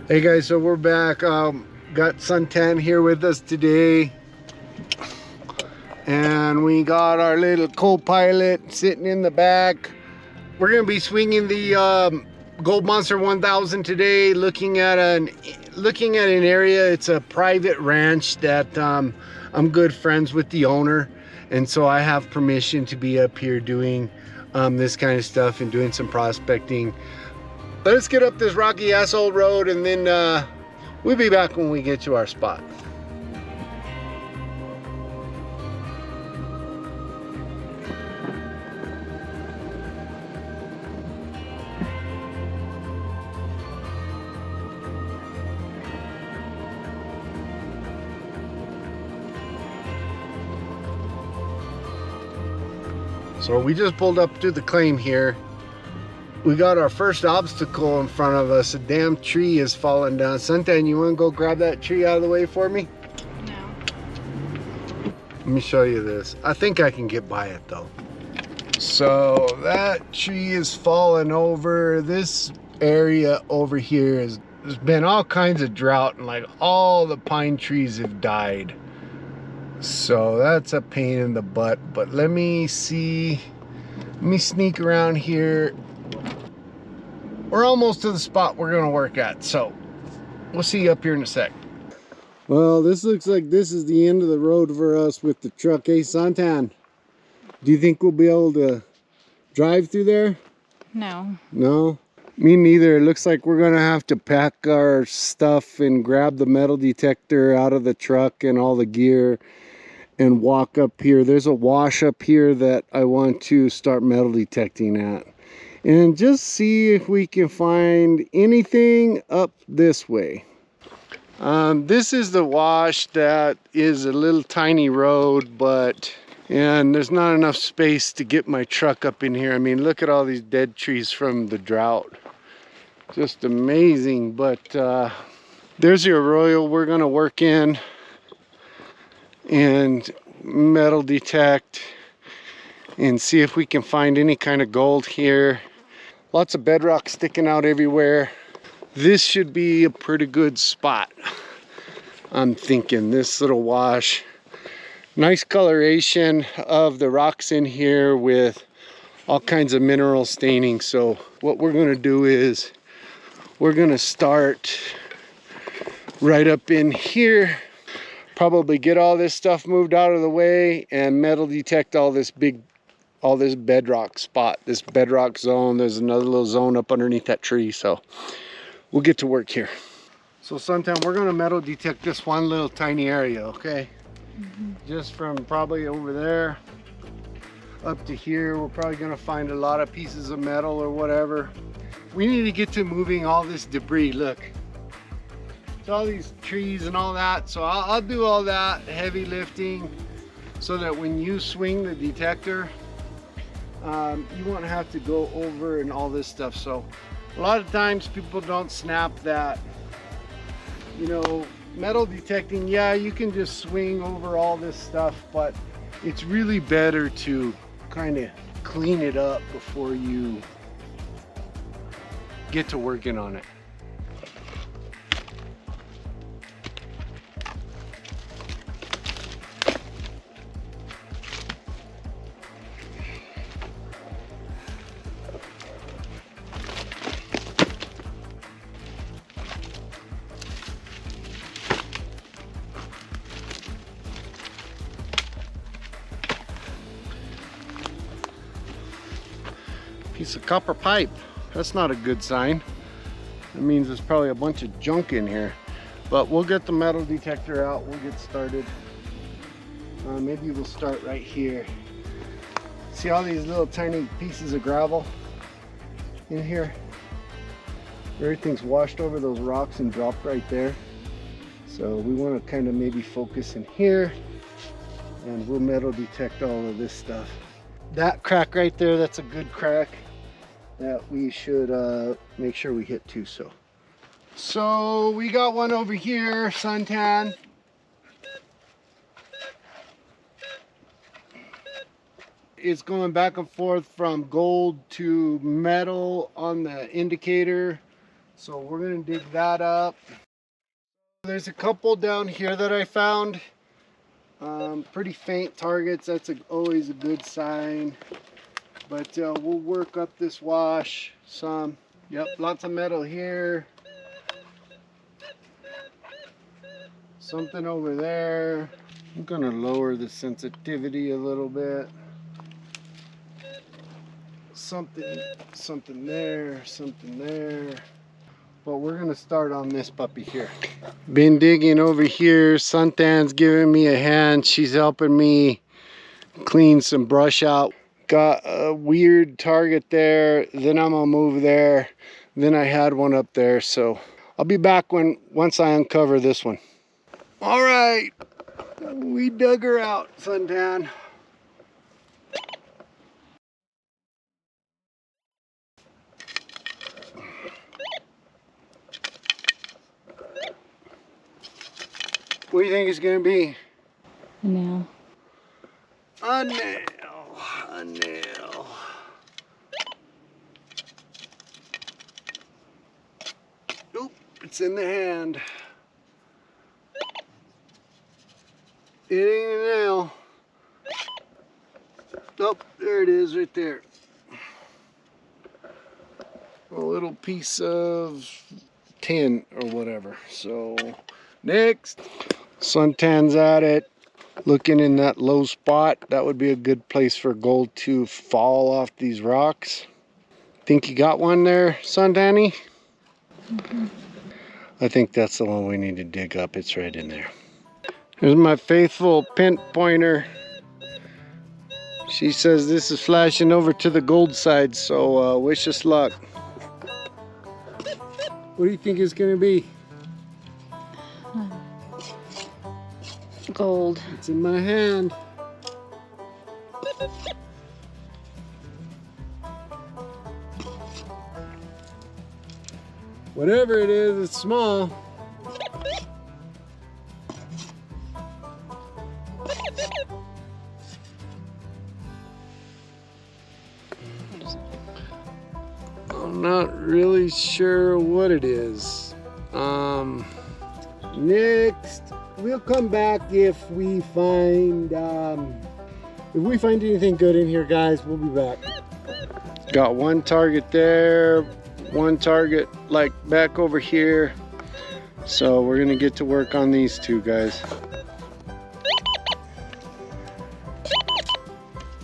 Hey guys, so we're back. Got Suntan here with us today, and we got our little co-pilot sitting in the back. We're gonna be swinging the Gold Monster 1000 today, looking at an area. It's a private ranch that I'm good friends with the owner, and so I have permission to be up here doing this kind of stuff and doing some prospecting. Let's get up this rocky ass old road, and then we'll be back when we get to our spot. So we just pulled up to the claim here. We got our first obstacle in front of us. A damn tree is falling down. Suntan, you want to go grab that tree out of the way for me? No. Let me show you this. I think I can get by it though. So that tree is falling over. This area over here there's been all kinds of drought, and like all the pine trees have died. So that's a pain in the butt. But let me see. Let me sneak around here. We're almost to the spot we're gonna work at, so we'll see you up here in a sec. Well, this looks like this is the end of the road for us with the truck. Hey, Suntan, do you think we'll be able to drive through there? No. No? Me neither. It looks like we're gonna have to pack our stuff and grab the metal detector out of the truck and all the gear and walk up here. There's a wash up here that I want to start metal detecting at. And just see if we can find anything up this way. This is the wash that is a little tiny road, and there's not enough space to get my truck up in here. I mean, look at all these dead trees from the drought. Just amazing. But there's the arroyo we're gonna work in and metal detect and see if we can find any kind of gold here. Lots of bedrock sticking out everywhere. This should be a pretty good spot. I'm thinking this little wash. Nice coloration of the rocks in here with all kinds of mineral staining. So what we're gonna do is we're gonna start right up in here. Probably get all this stuff moved out of the way and metal detect all this bedrock spot, this bedrock zone. There's another little zone up underneath that tree, so we'll get to work here. So sometime we're gonna metal detect this one little tiny area, okay? Just from probably over there up to here, we're probably gonna find a lot of pieces of metal or whatever. We need to get to moving all this debris. Look, it's all these trees and all that. So I'll do all that heavy lifting so that when you swing the detector, you won't have to go over and all this stuff. So a lot of times people don't snap that, you know, metal detecting, yeah, you can just swing over all this stuff, but it's really better to kind of clean it up before you get to working on it. Piece of copper pipe. That's not a good sign. That means there's probably a bunch of junk in here. But we'll get the metal detector out. We'll get started. Maybe we'll start right here. See all these little tiny pieces of gravel in here? Everything's washed over those rocks and dropped right there. So we want to kind of maybe focus in here, and we'll metal detect all of this stuff. That crack right there, that's a good crack that we should make sure we hit too. So we got one over here, Suntan. It's going back and forth from gold to metal on the indicator. So we're gonna dig that up. There's a couple down here that I found. Pretty faint targets, that's always a good sign. But we'll work up this wash some. Yep, lots of metal here. Something over there. I'm gonna lower the sensitivity a little bit. Something there, something there. But we're gonna start on this puppy here. Been digging over here. Suntan's giving me a hand. She's helping me clean some brush out. Got a weird target there. Then I'm gonna move there. Then I had one up there. So I'll be back once I uncover this one. All right, we dug her out, Suntan. What do you think it's gonna be? A nail. A nail. A nail. Oop, it's in the hand. It ain't a nail. Nope, there it is right there. A little piece of tin or whatever. So next, Suntan's at it, looking in that low spot. That would be a good place for gold to fall off these rocks. Think you got one there, Suntanny? Mm-hmm. I think that's the one we need to dig up. It's right in there. Here's my faithful pinpointer. She says this is flashing over to the gold side, so wish us luck. What do you think it's gonna be? Gold. It's in my hand. Whatever it is, it's small. I'm not really sure what it is. Next, we'll come back if we find anything good in here, guys. We'll be back. Got one target there, one target like back over here. So we're gonna get to work on these two, guys.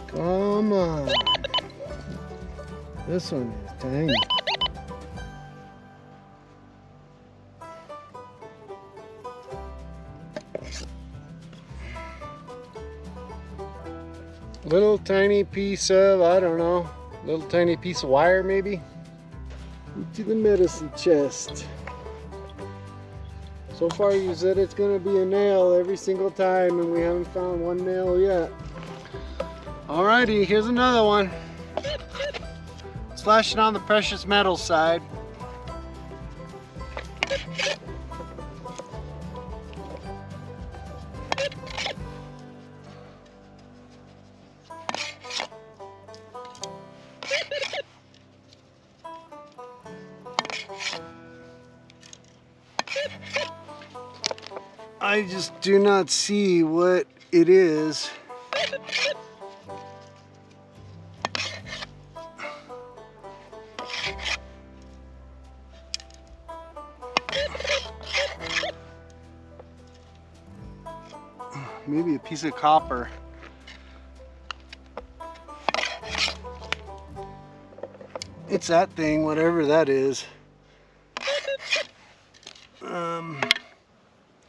Come on. This one is tiny. Little tiny piece of, I don't know, little tiny piece of wire maybe. Into the medicine chest. So far you said it's gonna be a nail every single time and we haven't found one nail yet. Alrighty, here's another one. It's flashing on the precious metal side. I just do not see what it is. Maybe a piece of copper. It's that thing, whatever that is.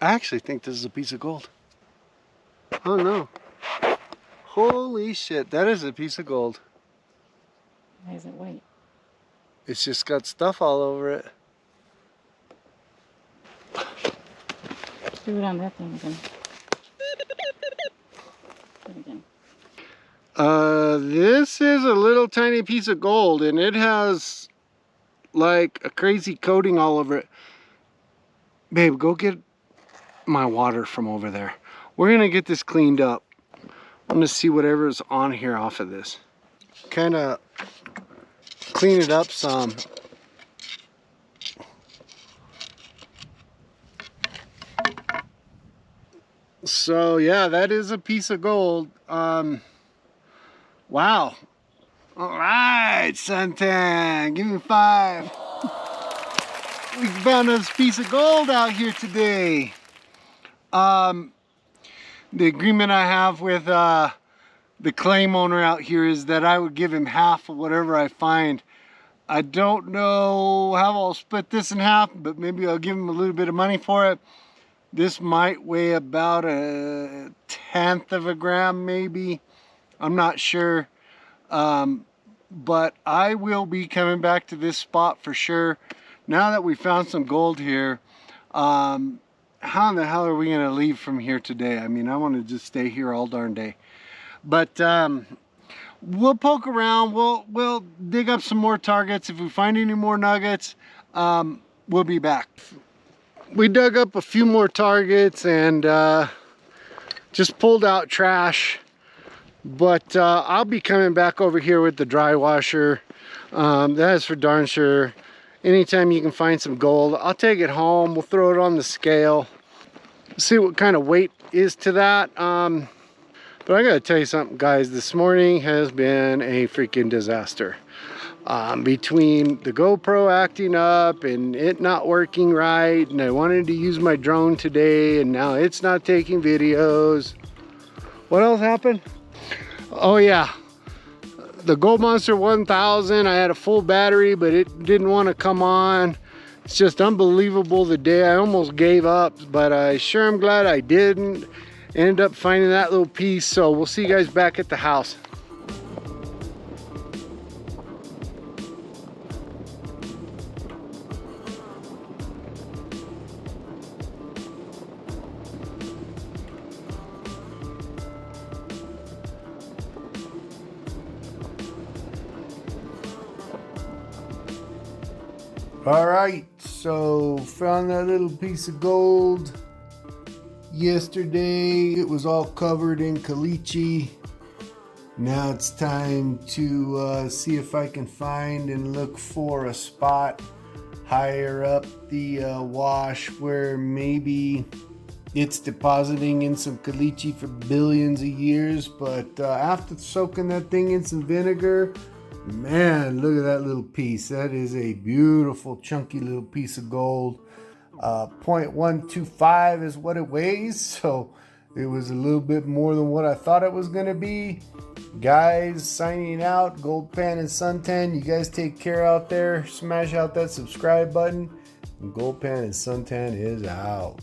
I actually think this is a piece of gold. Oh no. Holy shit, that is a piece of gold. Why is it white? It's just got stuff all over it. Do it on that thing again. Do it again. This is a little tiny piece of gold and it has like a crazy coating all over it. Babe, go get my water from over there. We're gonna get this cleaned up. I'm gonna see whatever's on here off of this. Kind of clean it up some. So yeah, that is a piece of gold. Wow. All right, Suntan, give me 5. We found this piece of gold out here today. The agreement I have with the claim owner out here is that I would give him half of whatever I find. I don't know how I'll split this in half, but maybe I'll give him a little bit of money for it. This might weigh about 1/10 of a gram, maybe. I'm not sure. But I will be coming back to this spot for sure. Now that we found some gold here, how in the hell are we going to leave from here today? I mean, I want to just stay here all darn day. But we'll poke around. We'll dig up some more targets. If we find any more nuggets, we'll be back. We dug up a few more targets and just pulled out trash. But I'll be coming back over here with the dry washer. That is for darn sure. Anytime you can find some gold, I'll take it home. We'll throw it on the scale. See what kind of weight is to that. But I gotta tell you something, guys. This morning has been a freaking disaster. Between the GoPro acting up and it not working right, and I wanted to use my drone today and now it's not taking videos. What else happened? Oh yeah, the Gold Monster 1000, I had a full battery, but it didn't want to come on. It's just unbelievable the day. I almost gave up, but I sure am glad I didn't. Ended up finding that little piece, so we'll see you guys back at the house. All right, so found that little piece of gold yesterday. It was all covered in caliche. Now it's time to see if I can find and look for a spot higher up the wash where maybe it's depositing in some caliche for billions of years. But after soaking that thing in some vinegar, man, look at that little piece. That is a beautiful chunky little piece of gold. 0.125 is what it weighs, so it was a little bit more than what I thought it was going to be. Guys, signing out. Goldpan and Suntan, you guys take care out there. Smash out that subscribe button. And Goldpan and Suntan is out.